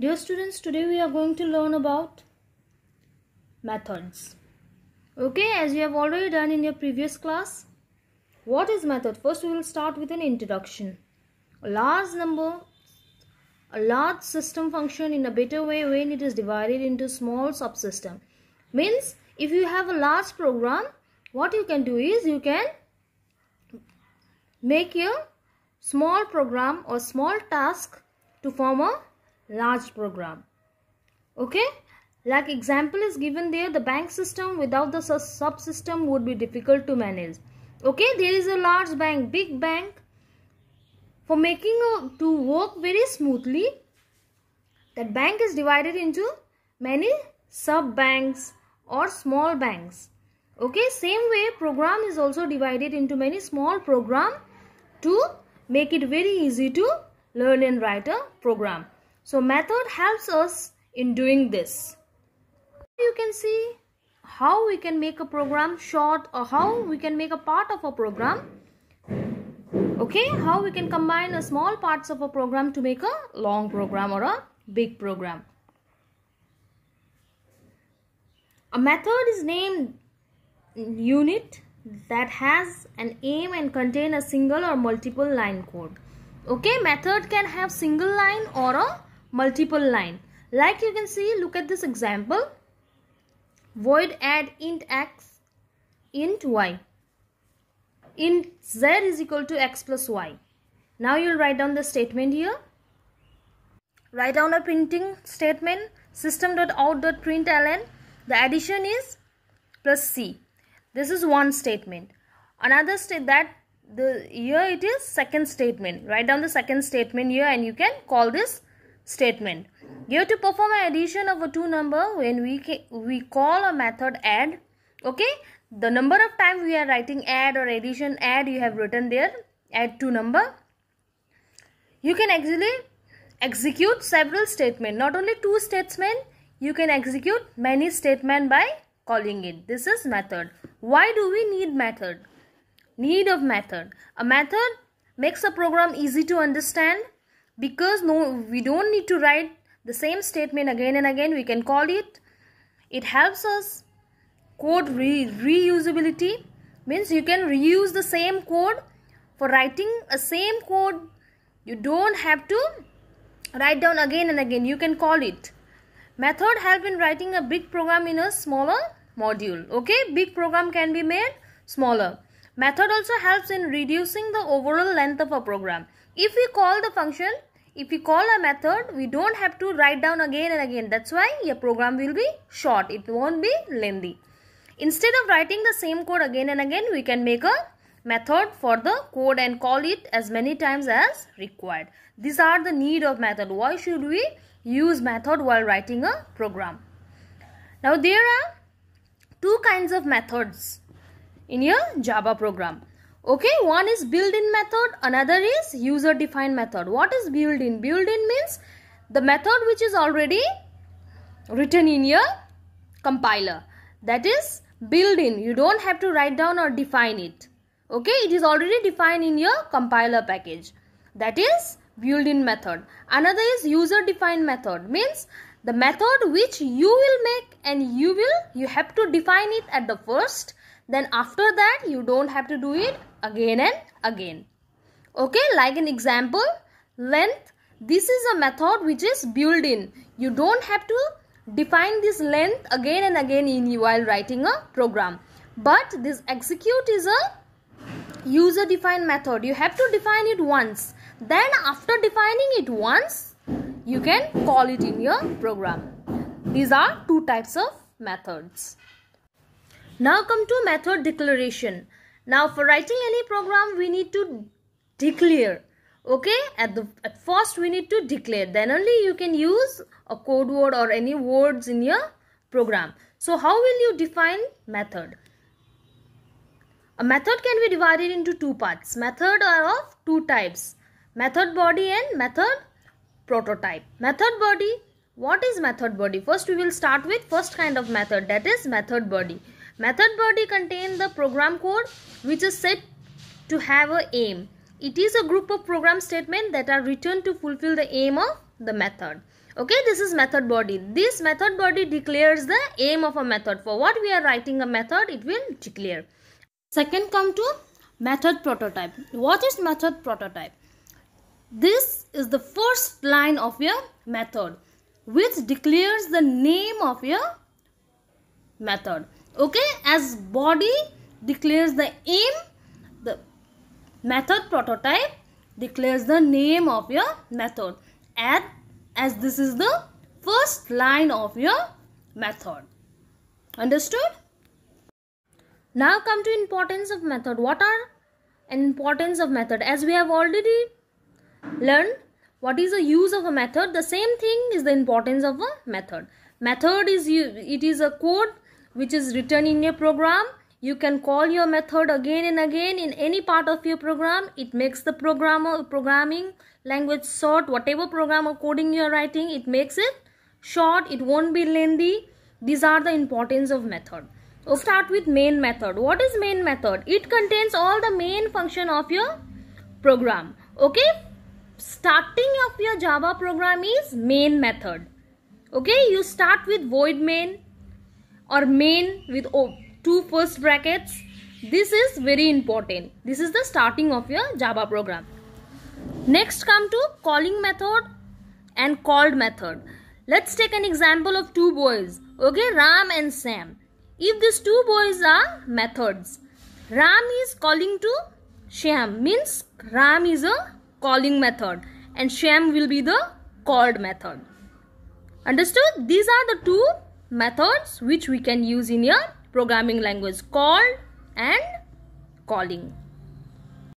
Dear students, today we are going to learn about methods. Okay, as you have already done in your previous class. What is method? First we will start with an introduction. A large system function in a better way when it is divided into small subsystem. Means if you have a large program, what you can do is you can make a small program or small task to form a large program. Okay, like example is given there. The bank system without the subsystem would be difficult to manage. Okay, there is a large bank, big bank. For making to work very smoothly, that bank is divided into many sub banks or small banks. Okay, same way program is also divided into many small program to make it very easy to learn and write a program. So method helps us in doing this. You can see how we can make a program short or how we can make a part of a program. Okay, how we can combine a small parts of a program to make a long program or a big program. A method is named unit that has an aim and contain a single or multiple line code. Okay, method can have single line or a multiple line. Like you can see, look at this example. Void add int x, int y. Int z is equal to x plus y. Now you'll write down the statement here. Write down a printing statement. System.out.println. The addition is plus c. This is one statement. Another here it is second statement. Write down the second statement here and you can call this statement. Here to perform an addition of a two number, when we call a method add. Okay, the number of times we are writing add or addition, add you have written there, add two number. You can actually execute several statements, not only two statements. You can execute many statements by calling it. This is method. Why do we need method? Need of method. A method makes a program easy to understand because we don't need to write the same statement again and again. We can call it. It helps us code reusability. Means you can reuse the same code. For writing a same code, you don't have to write down again and again. You can call it. Method help in writing a big program in a smaller module. Okay, big program can be made smaller. Method also helps in reducing the overall length of a program. If we call the function, if we call a method, we don't have to write down again and again. That's why your program will be short. It won't be lengthy. Instead of writing the same code again and again, we can make a method for the code and call it as many times as required. These are the need of method. Why should we use method while writing a program? Now there are two kinds of methods in your Java program. Okay, one is built-in method, another is user-defined method. What is built-in? Built-in means the method which is already written in your compiler. That is built-in. You don't have to write down or define it. Okay, it is already defined in your compiler package. That is built-in method. Another is user-defined method. Means the method which you will make and you have to define it at the first. Then after that you don't have to do it again and again. Okay, like an example, length. This is a method which is built in. You don't have to define this length again and again while writing a program. But this execute is a user defined method. You have to define it once. Then after defining it once, you can call it in your program. These are two types of methods. Now come to method declaration. Now for writing any program, we need to declare. Okay, at first we need to declare. Then only you can use a code word or any words in your program. So how will you define method? A method can be divided into two parts. Method are of two types. Method body and method prototype. Method body. What is method body? First we will start with first kind of method, that is method body. Method body contains the program code which is set to have a aim. It is a group of program statements that are written to fulfill the aim of the method. Okay, this is method body. This method body declares the aim of a method. For what we are writing a method, it will declare. Second, come to method prototype. What is method prototype? This is the first line of your method, which declares the name of your method. Okay, as body declares the aim, the method prototype declares the name of your method, and as this is the first line of your method. Understood? Now come to importance of method. What are importance of method? As we have already learned what is the use of a method, the same thing is the importance of a method. Method is a code which is written in your program. You can call your method again and again in any part of your program. It makes the programming language short. Whatever program or coding you are writing, it makes it short. It won't be lengthy. These are the importance of method. So start with main method. What is main method? It contains all the main function of your program. Okay, starting of your Java program is main method. Okay, you start with void main or main with two first brackets. This is very important. This is the starting of your Java program. Next, come to calling method and called method. Let's take an example of two boys. Okay, Ram and Sam. If these two boys are methods, Ram is calling to Shyam, means Ram is a calling method and Shyam will be the called method. Understood? These are the two methods which we can use in your programming language, called and calling.